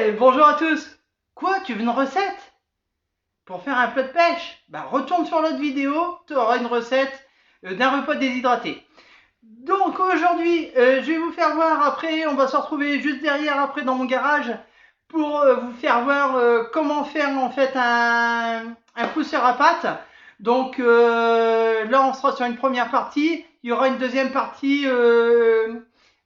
Ouais, bonjour à tous. Quoi, tu veux une recette? Pour faire un plat de pêche? Bah retourne sur l'autre vidéo, tu auras une recette d'un repas déshydraté. Donc aujourd'hui, je vais vous faire voir après, on va se retrouver juste derrière après dans mon garage pour vous faire voir comment faire en fait un pousseur à pâte. Donc là on sera sur une première partie, il y aura une deuxième partie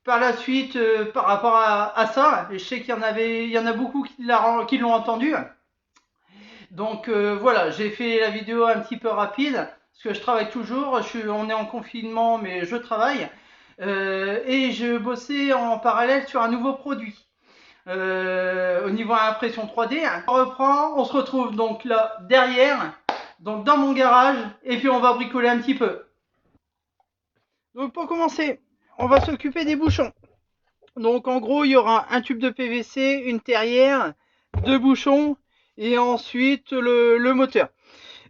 par la suite par rapport à ça. Et je sais il y en a beaucoup qui l'ont entendu. Donc voilà, j'ai fait la vidéo un petit peu rapide parce que je travaille toujours. On est en confinement, mais je travaille et je bossais en parallèle sur un nouveau produit. Au niveau impression 3D, on reprend, on se retrouve donc là derrière, donc dans mon garage, et puis on va bricoler un petit peu. Donc pour commencer, on va s'occuper des bouchons. Donc en gros, il y aura un tube de PVC, une terrière, deux bouchons et ensuite le moteur.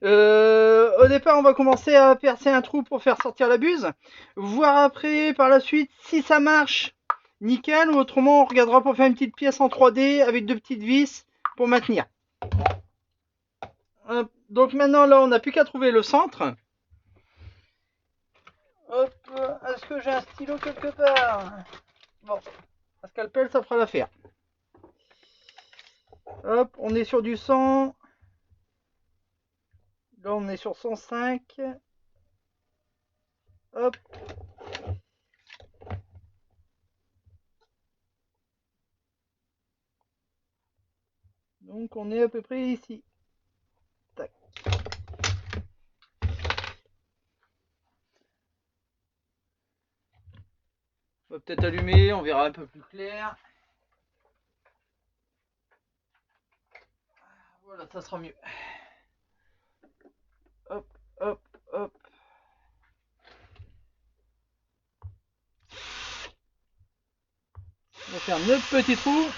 Au départ, on va commencer à percer un trou pour faire sortir la buse, voir après par la suite si ça marche, nickel, ou autrement on regardera pour faire une petite pièce en 3D avec deux petites vis pour maintenir. Donc maintenant là, on n'a plus qu'à trouver le centre. Hop, est-ce que j'ai un stylo quelque part? Bon, un scalpel, ça fera l'affaire. Hop, on est sur du 100. Là, on est sur 105. Hop. Donc, on est à peu près ici. Tac. On va peut-être allumer, on verra un peu plus clair. Voilà, ça sera mieux. Hop, hop, hop. On va faire 9 petits trous.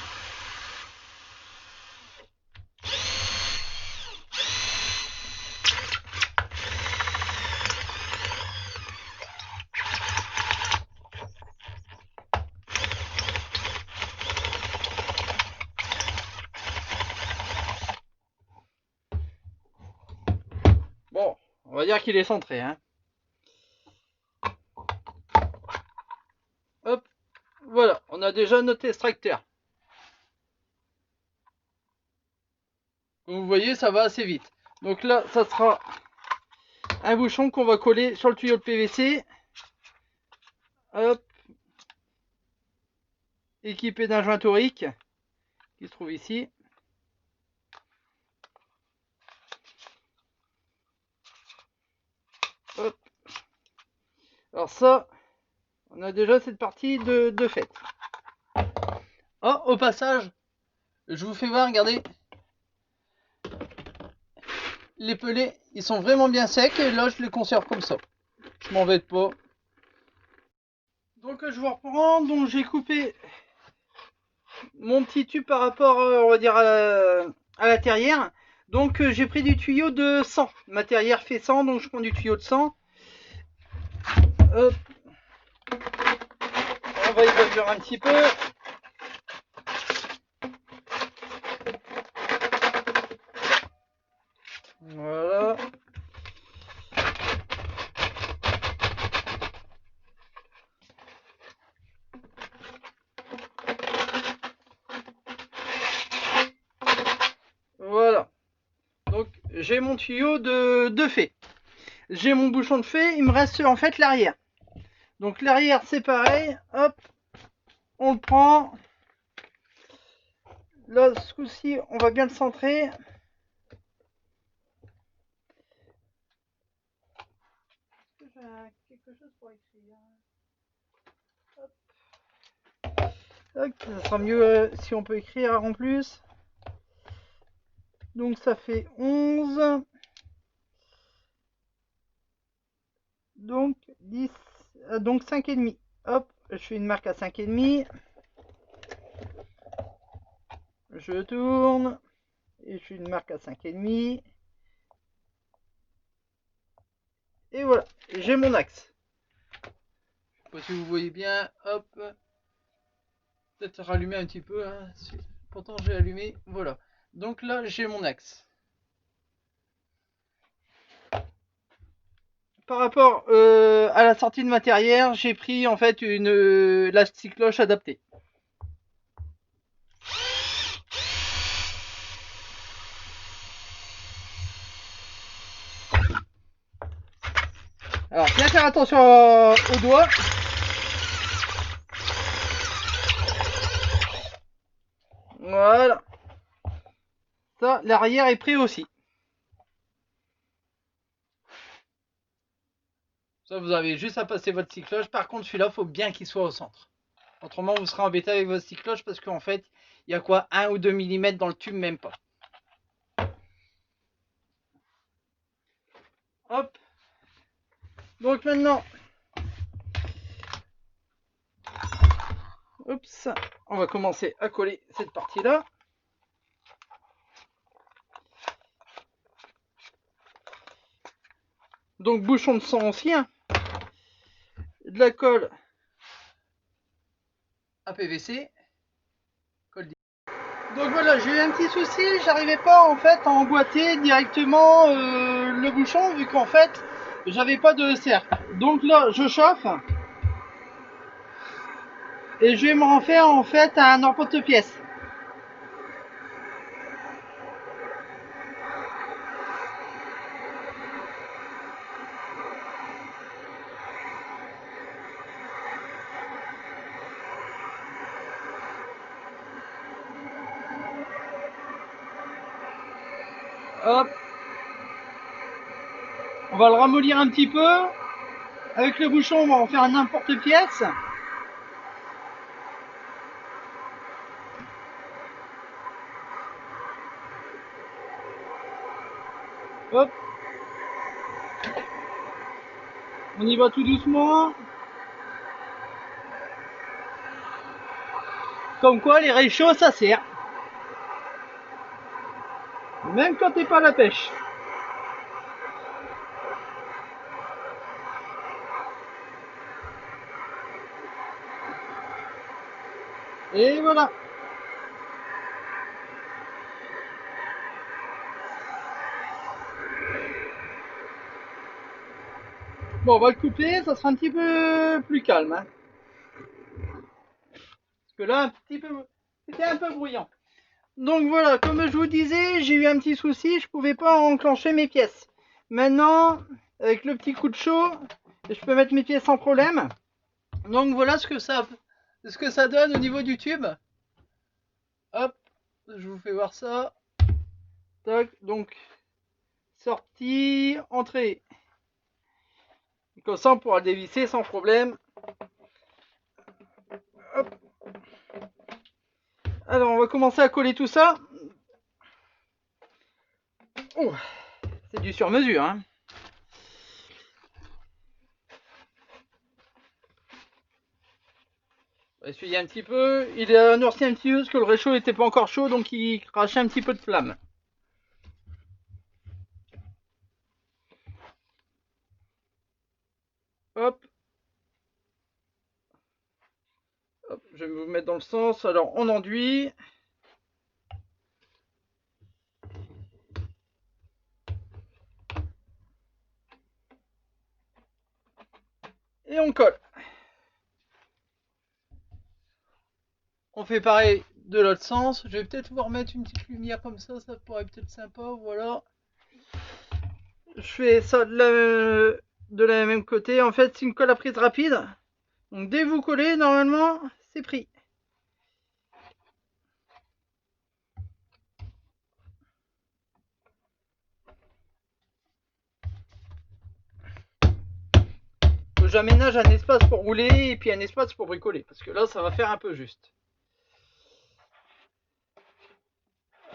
Bon, on va dire qu'il est centré, hein. Hop, voilà, on a déjà notre extracteur. Vous voyez, ça va assez vite. Donc là, ça sera un bouchon qu'on va coller sur le tuyau de PVC. Hop. Équipé d'un joint torique qui se trouve ici. Hop. Alors ça, on a déjà cette partie de fait. Oh, au passage, je vous fais voir, regardez. Les pelets, ils sont vraiment bien secs et là, je les conserve comme ça. Je m'embête pas. Donc je vous reprends, donc j'ai coupé mon petit tube par rapport, on va dire, à la terrière. Donc j'ai pris du tuyau de 100. Ma terrière fait 100, donc je prends du tuyau de 100. Hop. On va évaluer un petit peu. Voilà. Voilà. Donc j'ai mon tuyau de fait. J'ai mon bouchon de fait, il me reste en fait l'arrière. Donc l'arrière c'est pareil, hop, on le prend. Là ce coup-ci on va bien le centrer. Quelque chose pour écrire. Hop. Hop, ça sera mieux si on peut écrire en plus. Donc ça fait 11. Donc 10. Donc 5,5. Hop, je fais une marque à 5,5. Je tourne. Et je fais une marque à 5,5. Et voilà, j'ai mon axe. Je sais pas si vous voyez bien. Hop. Peut-être rallumer un petit peu. Hein. pourtant j'ai allumé, voilà. Donc là j'ai mon axe. Par rapport à la sortie de matériel, j'ai pris en fait la cycloche adaptée. Alors bien faire attention aux doigts. Voilà. Ça, l'arrière est prêt aussi. Ça, vous avez juste à passer votre cycloche. Par contre, celui-là, il faut bien qu'il soit au centre. Autrement, vous serez embêté avec votre cycloche parce qu'en fait, il y a quoi, 1 ou 2 mm dans le tube, même pas. Hop. Donc maintenant, oups, on va commencer à coller cette partie-là. Donc bouchon de sang ancien, de la colle à PVC. Donc voilà, j'ai eu un petit souci, j'arrivais pas en fait à emboîter directement le bouchon vu qu'en fait j'avais pas de cercle. Donc là je chauffe et je vais m'en faire en fait un emporte-pièce. Hop. On va le ramollir un petit peu. Avec le bouchon, on va en faire un emporte-pièce. Hop. On y va tout doucement. Comme quoi, les réchauds, ça sert. Même quand t'es pas à la pêche. Et voilà. Bon, on va le couper, ça sera un petit peu plus calme. Hein. Parce que là, c'était un peu bruyant. Donc voilà, comme je vous disais, j'ai eu un petit souci, je pouvais pas enclencher mes pièces. Maintenant, avec le petit coup de chaud, je peux mettre mes pièces sans problème. Donc voilà ce que ça donne au niveau du tube. Hop, je vous fais voir ça. Tac, donc sortie, entrée. Comme ça, on pourra le dévisser sans problème. Hop. Alors, on va commencer à coller tout ça. Oh, c'est du sur-mesure. Hein. On va essuyer un petit peu. Il a noirci un petit peu parce que le réchaud n'était pas encore chaud, donc il crachait un petit peu de flamme. Hop. Hop, je vais vous mettre dans le sens. Alors, on enduit. Et on colle. On fait pareil de l'autre sens. Je vais peut-être vous remettre une petite lumière comme ça pourrait peut-être sympa. Voilà. Je fais ça de la même côté. En fait, c'est une colle à prise rapide. Donc, dès que vous collez, normalement, c'est pris. J'aménage un espace pour rouler et puis un espace pour bricoler. Parce que là, ça va faire un peu juste.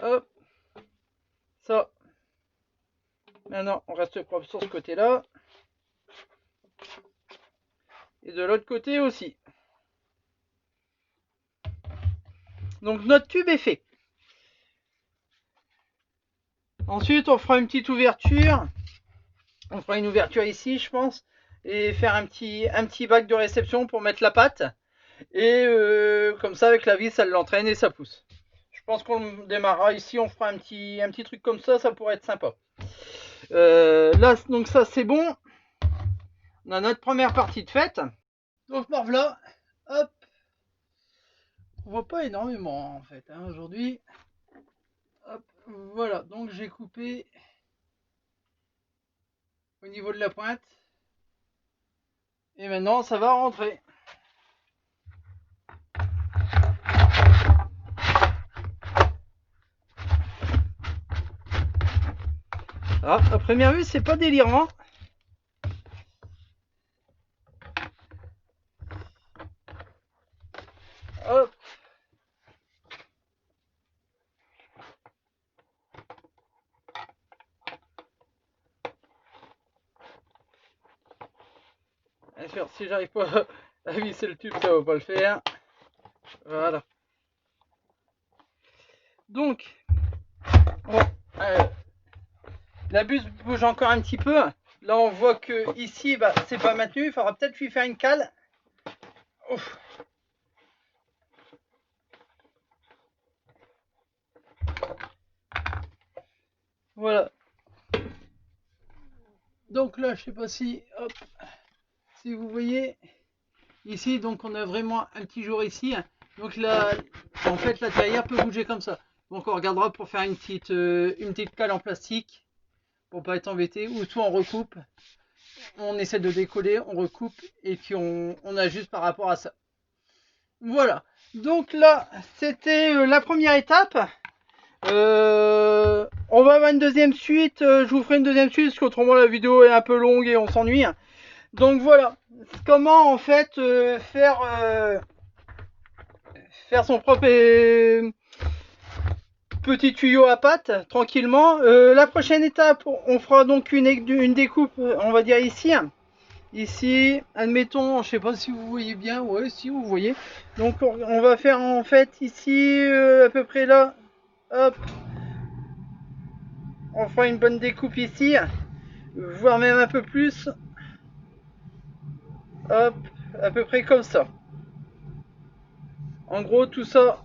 Hop. Ça. Maintenant, on reste propre sur ce côté-là. Et de l'autre côté aussi. Donc, notre tube est fait. Ensuite, on fera une petite ouverture. On fera une ouverture ici, je pense. Et faire un petit bac de réception pour mettre la pâte. Et comme ça, avec la vis, ça l'entraîne et ça pousse. pense qu'on démarrera ici, on fera un petit truc comme ça pourrait être sympa. Là, donc ça c'est bon. On a notre première partie de fête. Donc me voilà, hop. On voit pas énormément en fait hein, aujourd'hui. Hop, voilà, donc j'ai coupé au niveau de la pointe. Et maintenant ça va rentrer. Ah, à première vue, c'est pas délirant. Hop. Bien sûr, si j'arrive pas à visser le tube, ça va pas le faire. Voilà. Donc, bon, la buse bouge encore un petit peu. Là, on voit que ici, bah, c'est pas maintenu. Il faudra peut-être lui faire une cale. Ouf. Voilà. Donc là, je sais pas si, hop, si vous voyez ici, donc on a vraiment un petit jour ici. Donc là, en fait, la tiraillère peut bouger comme ça. Donc on regardera pour faire une petite cale en plastique pour pas être embêté. Ou soit on recoupe, on essaie de décoller, on recoupe et puis on ajuste par rapport à ça. Voilà. Donc là, c'était la première étape. On va avoir une deuxième suite. Je vous ferai une deuxième suite parce qu'autrement la vidéo est un peu longue et on s'ennuie. Donc voilà. Comment en fait faire son propre petit tuyau à pâte tranquillement. La prochaine étape, on fera donc une découpe, on va dire ici. Ici, admettons, je sais pas si vous voyez bien, ouais, si vous voyez. Donc on va faire en fait ici, à peu près là, hop. On fera une bonne découpe ici, voire même un peu plus. Hop, à peu près comme ça. En gros, tout ça,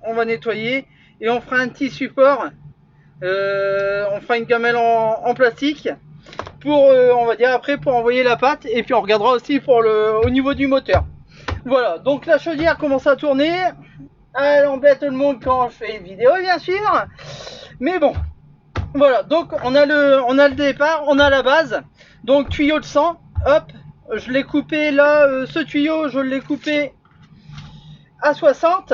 on va nettoyer et on fera un petit support. On fera une gamelle en plastique pour, on va dire après, pour envoyer la pâte et puis on regardera aussi pour au niveau du moteur. Voilà, donc la chaudière commence à tourner. Elle embête tout le monde quand je fais une vidéo, bien sûr. Mais bon, voilà, donc on a le départ, on a la base. Donc tuyau de 100, hop, je l'ai coupé là, ce tuyau, je l'ai coupé à 60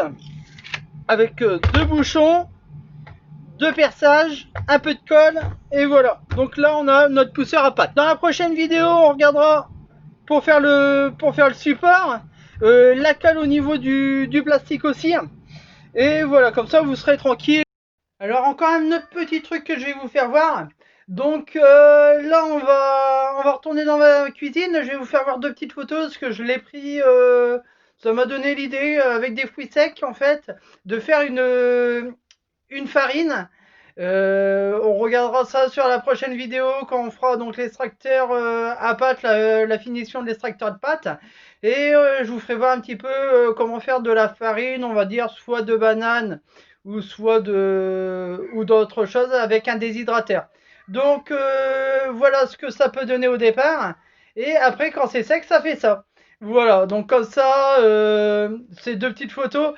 avec deux bouchons, deux perçages, un peu de colle et voilà. Donc là on a notre pousseur à pâte. Dans la prochaine vidéo, on regardera pour faire le support, la cale au niveau du plastique aussi. Et voilà, comme ça vous serez tranquille. Alors encore un autre petit truc que je vais vous faire voir. Donc là on va retourner dans ma cuisine. Je vais vous faire voir deux petites photos parce que je l'ai pris. Ça m'a donné l'idée avec des fruits secs en fait de faire une farine. On regardera ça sur la prochaine vidéo quand on fera donc l'extracteur à pâte, la finition de l'extracteur de pâte. Et je vous ferai voir un petit peu comment faire de la farine, on va dire soit de banane ou soit ou d'autres choses avec un déshydrateur. Donc voilà ce que ça peut donner au départ. Et après quand c'est sec, ça fait ça. Voilà, donc comme ça, ces deux petites photos,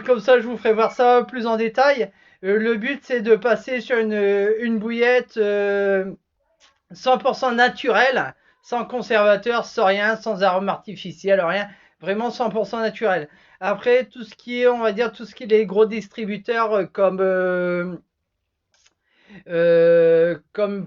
comme ça je vous ferai voir ça plus en détail. Le but c'est de passer sur une bouillette 100% naturelle, sans conservateur, sans rien, sans arôme artificiel, rien, vraiment 100% naturel. Après tout ce qui est, on va dire, tout ce qui est les gros distributeurs comme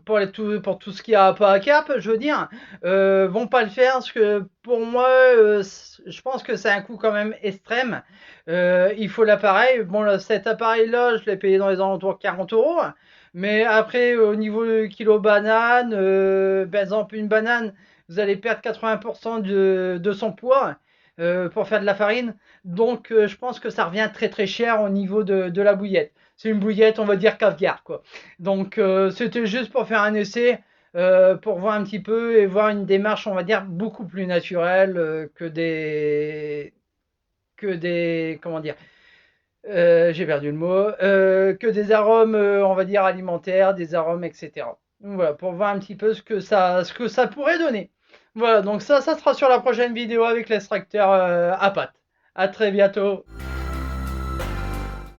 pour tout ce qui a pas à cap, je veux dire, vont pas le faire parce que pour moi, je pense que c'est un coût quand même extrême. Il faut l'appareil. Bon, là, cet appareil-là, je l'ai payé dans les alentours de 40 euros. Mais après, au niveau kilo banane, par exemple, une banane, vous allez perdre 80% de son poids pour faire de la farine. Donc, je pense que ça revient très très cher au niveau de la bouillette. C'est une bouillette, on va dire caviar, quoi. Donc c'était juste pour faire un essai, pour voir un petit peu et voir une démarche, on va dire, beaucoup plus naturelle comment dire, j'ai perdu le mot, que des arômes, on va dire alimentaires, des arômes, etc. Donc voilà, pour voir un petit peu ce que ça pourrait donner. Voilà, donc ça sera sur la prochaine vidéo avec l'extracteur à pâte. À très bientôt.